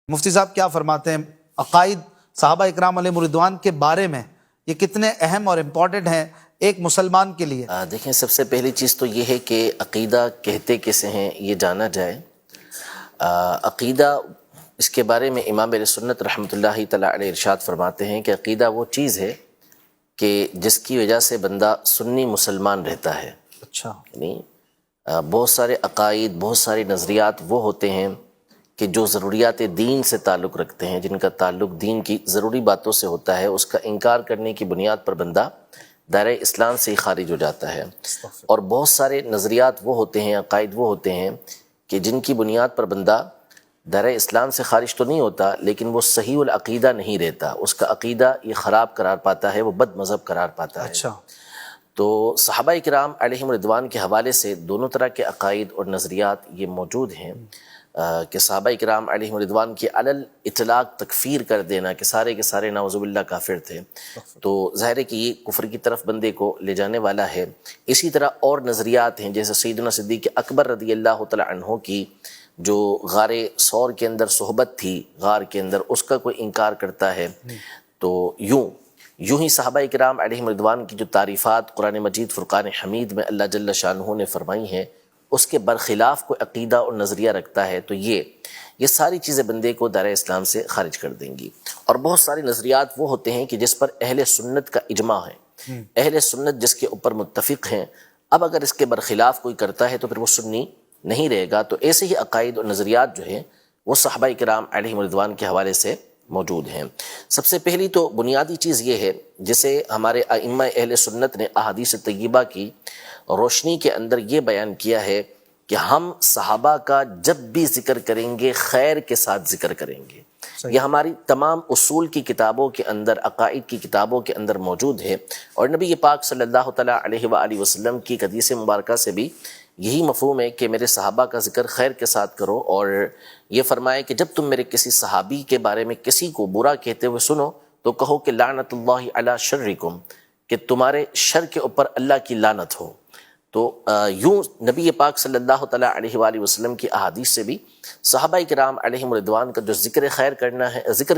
مفتی صاحب کیا فرماتے ہیں عقائد صحابہ اکرام علیہم رضوان کے بارے میں، یہ کتنے اہم اور امپورٹنٹ ہیں ایک مسلمان کے لیے؟ دیکھیں، سب سے پہلی چیز تو یہ ہے کہ عقیدہ کہتے کسے ہیں یہ جانا جائے۔ عقیدہ، اس کے بارے میں امام اہل سنت رحمۃ اللہ تعالیٰ علیہ ارشاد فرماتے ہیں کہ عقیدہ وہ چیز ہے کہ جس کی وجہ سے بندہ سنی مسلمان رہتا ہے۔ اچھا، یعنی بہت سارے عقائد، بہت سارے نظریات وہ ہوتے ہیں کہ جو ضروریات دین سے تعلق رکھتے ہیں، جن کا تعلق دین کی ضروری باتوں سے ہوتا ہے، اس کا انکار کرنے کی بنیاد پر بندہ دائرۂ اسلام سے ہی خارج ہو جاتا ہے۔ اور بہت سارے نظریات وہ ہوتے ہیں، عقائد وہ ہوتے ہیں کہ جن کی بنیاد پر بندہ دائرۂ اسلام سے خارج تو نہیں ہوتا، لیکن وہ صحیح العقیدہ نہیں رہتا، اس کا عقیدہ یہ خراب قرار پاتا ہے، وہ بد مذہب قرار پاتا ہے۔ اچھا، تو صحابہ اکرام علیہم رضوان کے حوالے سے دونوں طرح کے عقائد اور نظریات یہ موجود ہیں کہ صحابہ اکرام علیہم رضوان کی علل اطلاق تکفیر کر دینا کہ سارے کے سارے نعوذ باللہ کافر تھے، تو ظاہر ہے کہ یہ کفر کی طرف بندے کو لے جانے والا ہے۔ اسی طرح اور نظریات ہیں، جیسے سیدنا صدیق اکبر رضی اللہ تعالی عنہ کی جو غار ثور کے اندر صحبت تھی، غار کے اندر، اس کا کوئی انکار کرتا ہے۔ تو یوں ہی صحابہ اکرام علیہم رضوان کی جو تعریفات قرآن مجید فرقان حمید میں اللہ جل شانہ نے فرمائی ہیں، اس کے برخلاف کوئی عقیدہ اور نظریہ رکھتا ہے تو یہ ساری چیزیں بندے کو دائرۂ اسلام سے خارج کر دیں گی۔ اور بہت سارے نظریات وہ ہوتے ہیں کہ جس پر اہل سنت کا اجماع ہے، اہل سنت جس کے اوپر متفق ہیں، اب اگر اس کے برخلاف کوئی کرتا ہے تو پھر وہ سنی نہیں رہے گا۔ تو ایسے ہی عقائد اور نظریات جو ہیں وہ صحابہ کرام علیہم رضوان کے حوالے سے موجود ہیں۔ سب سے پہلی تو بنیادی چیز یہ ہے، جسے ہمارے ائمہ اہل سنت نے احادیث طیبہ کی روشنی کے اندر یہ بیان کیا ہے کہ ہم صحابہ کا جب بھی ذکر کریں گے خیر کے ساتھ ذکر کریں گے۔ یہ ہماری تمام اصول کی کتابوں کے اندر، عقائد کی کتابوں کے اندر موجود ہے، اور نبی پاک صلی اللہ تعالیٰ علیہ وآلہ وسلم کی حدیث مبارکہ سے بھی یہی مفہوم ہے کہ میرے صحابہ کا ذکر خیر کے ساتھ کرو، اور یہ فرمائے کہ جب تم میرے کسی صحابی کے بارے میں کسی کو برا کہتے ہوئے سنو تو کہو کہ لعنت اللہ علی شرکم، کہ تمہارے شر کے اوپر اللہ کی لعنت ہو۔ تو یوں نبی پاک صلی اللہ تعالیٰ علیہ وآلہ وسلم کی احادیث سے بھی صحابہ کرام علیہم رضوان کا جو ذکر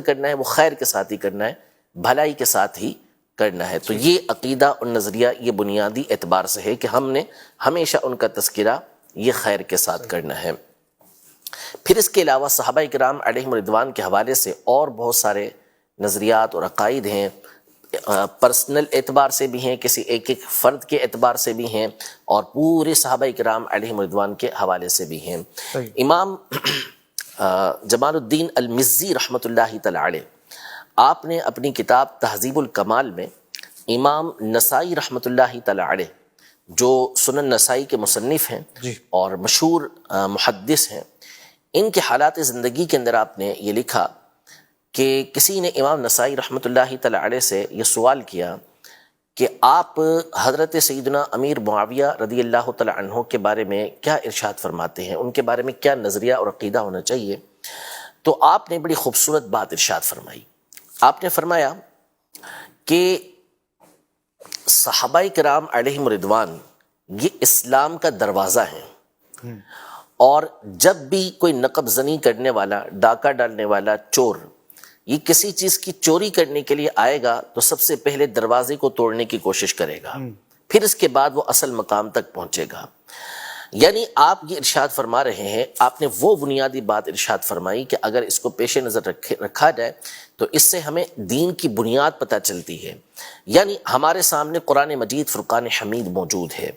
کرنا ہے وہ خیر کے ساتھ ہی کرنا ہے، بھلائی کے ساتھ ہی کرنا ہے۔ تو یہ عقیدہ اور نظریہ یہ بنیادی اعتبار سے ہے کہ ہم نے ہمیشہ ان کا تذکرہ یہ خیر کے ساتھ کرنا ہے۔ پھر اس کے علاوہ صحابہ کرام علیہم رضوان کے حوالے سے اور بہت سارے نظریات اور عقائد ہیں، پرسنل اعتبار سے بھی ہیں، کسی ایک ایک فرد کے اعتبار سے بھی ہیں، اور پورے صحابہ کرام علیہم رضوان کے حوالے سے بھی ہیں۔ امام جمال الدین المزی رحمۃ اللہ تعالی علیہ، آپ نے اپنی کتاب تہذیب الکمال میں امام نسائی رحمۃ اللہ تعالی علیہ، جو سنن نسائی کے مصنف ہیں اور مشہور محدث ہیں، ان کے حالات زندگی کے اندر آپ نے یہ لکھا کہ کسی نے امام نسائی رحمۃ اللہ تعالی علیہ سے یہ سوال کیا کہ آپ حضرت سیدنا امیر معاویہ رضی اللہ تعالی عنہ کے بارے میں کیا ارشاد فرماتے ہیں، ان کے بارے میں کیا نظریہ اور عقیدہ ہونا چاہیے؟ تو آپ نے بڑی خوبصورت بات ارشاد فرمائی۔ آپ نے فرمایا کہ صحابہ کرام علیہم رضوان یہ اسلام کا دروازہ ہیں، اور جب بھی کوئی نقب زنی کرنے والا، ڈاکہ ڈالنے والا، چور یہ کسی چیز کی چوری کرنے کے لیے آئے گا تو سب سے پہلے دروازے کو توڑنے کی کوشش کرے گا، پھر اس کے بعد وہ اصل مقام تک پہنچے گا۔ یعنی آپ یہ ارشاد فرما رہے ہیں، آپ نے وہ بنیادی بات ارشاد فرمائی کہ اگر اس کو پیش نظر رکھا جائے تو اس سے ہمیں دین کی بنیاد پتہ چلتی ہے۔ یعنی ہمارے سامنے قرآن مجید فرقان حمید موجود ہے،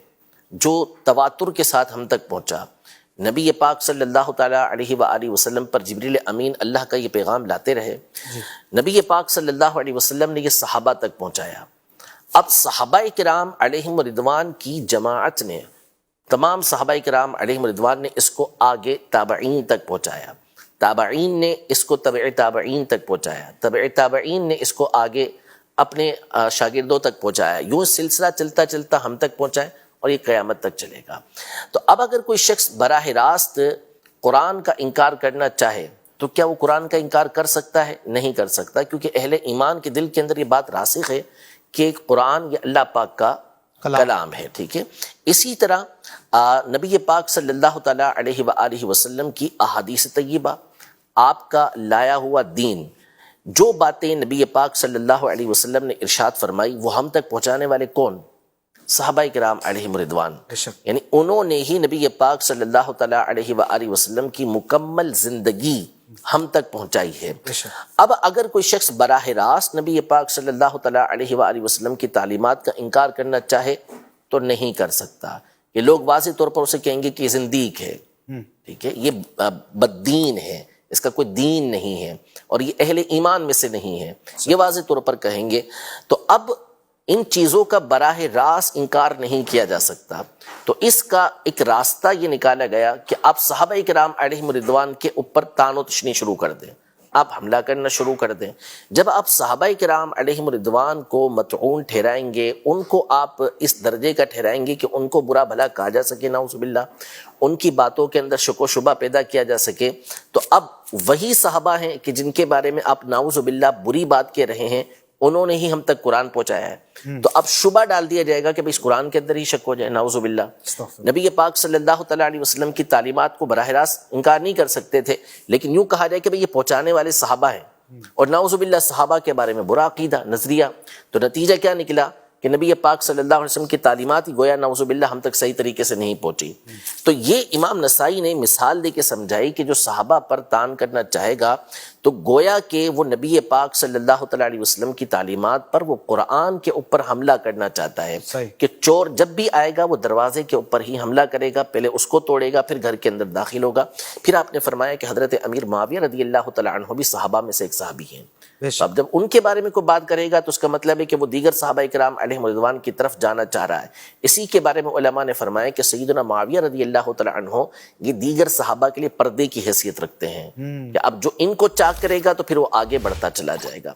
جو تواتر کے ساتھ ہم تک پہنچا۔ نبی پاک صلی اللہ تعالیٰ علیہ وآلہ وسلم پر جبریل امین اللہ کا یہ پیغام لاتے رہے، نبی پاک صلی اللہ علیہ وسلم نے یہ صحابہ تک پہنچایا۔ اب صحابہ کرام علیہم رضوان کی جماعت نے، تمام صحابہ کرام علیہم رضوان نے اس کو آگے تابعین تک پہنچایا، تابعین نے اس کو تبع تابعین تک پہنچایا، تبع تابعین نے اس کو آگے اپنے شاگردوں تک پہنچایا، یوں سلسلہ چلتا چلتا ہم تک پہنچائے اور یہ قیامت تک چلے گا۔ تو اب اگر کوئی شخص براہ راست قرآن کا انکار کرنا چاہے تو کیا وہ قرآن کا انکار کر سکتا ہے؟ نہیں کر سکتا، کیونکہ اہل ایمان کے دل کے اندر یہ بات راسخ ہے کہ قرآن یہ اللہ پاک کا کلام ہے، ٹھیک ہے۔ اسی طرح نبی پاک صلی اللہ تعالیٰ علیہ وآلہ وسلم کی احادیث طیبہ، آپ کا لایا ہوا دین، جو باتیں نبی پاک صلی اللہ علیہ وسلم نے ارشاد فرمائی وہ ہم تک پہنچانے والے کون؟ صحابہ کرام علیہم رضوان. یعنی انہوں نے ہی نبی پاک صلی اللہ تعالیٰ علیہ وآلہ وسلم کی مکمل زندگی ہم تک پہنچائی ہے. اب اگر کوئی شخص براہ راست نبی پاک صلی اللہ تعالیٰ علیہ وآلہ وسلم کی تعلیمات کا انکار کرنا چاہے تو نہیں کر سکتا. یہ لوگ واضح طور پر اسے کہیں گے کہ یہ زندیق ہے، ٹھیک ہے، یہ بددین ہے، اس کا کوئی دین نہیں ہے اور یہ اہل ایمان میں سے نہیں ہے، یہ واضح طور پر کہیں گے. تو اب ان چیزوں کا براہ راست انکار نہیں کیا جا سکتا. تو اس کا ایک راستہ یہ نکالا گیا کہ آپ صحابہ کرام علیہم رضوان کے اوپر طعن و تشنیع شروع کر دیں، آپ حملہ کرنا شروع کر دیں. جب آپ صحابہ کرام علیہم رضوان کو مطعون ٹھہرائیں گے، ان کو آپ اس درجے کا ٹھہرائیں گے کہ ان کو برا بھلا کہا جا سکے، نعوذ باللہ، ان کی باتوں کے اندر شک و شبہ پیدا کیا جا سکے، تو اب وہی صحابہ ہیں کہ جن کے بارے میں آپ نعوذ باللہ بری بات کہہ رہے ہیں، انہوں نے ہی ہم تک قرآن پہنچایا ہے. تو اب شبہ ڈال دیا جائے گا کہ اس قرآن کے اندر ہی شک ہو جائے، نعوذ باللہ. نبی پاک صلی اللہ تعالیٰ علیہ وسلم کی تعلیمات کو براہ راست انکار نہیں کر سکتے تھے، لیکن یوں کہا جائے کہ یہ پہنچانے والے صحابہ ہیں، اور نعوذ باللہ صحابہ کے بارے میں برا عقیدہ، نظریہ. تو نتیجہ کیا نکلا کہ نبی پاک صلی اللہ علیہ وسلم کی تعلیمات ہی گویا نعوذ باللہ ہم تک صحیح طریقے سے نہیں پہنچی. تو یہ امام نسائی نے مثال دے کے سمجھائی کہ جو صحابہ پر طعن کرنا چاہے گا تو گویا کہ وہ نبی پاک صلی اللہ تعالیٰ علیہ وسلم کی تعلیمات پر، وہ قرآن کے اوپر حملہ کرنا چاہتا ہے. کہ چور جب بھی آئے گا وہ دروازے کے اوپر ہی حملہ کرے گا، پہلے اس کو توڑے گا، پھر گھر کے اندر داخل ہوگا. پھر آپ نے فرمایا کہ حضرت امیر معاویہ رضی اللہ تعالیٰ عنہ بھی صحابہ میں سے ایک صحابی ہیں. اب جب ان کے بارے میں کوئی بات کرے گا تو اس کا مطلب ہے کہ وہ دیگر صحابہ کرام علیہم رضوان کی طرف جانا چاہ رہا ہے. اسی کے بارے میں علماء نے فرمایا کہ سیدنا معاویہ رضی اللہ تعالیٰ عنہ یہ دیگر صحابہ کے لیے پردے کی حیثیت رکھتے ہیں، کہ اب جو ان کو چاک کرے گا تو پھر وہ آگے بڑھتا چلا جائے گا.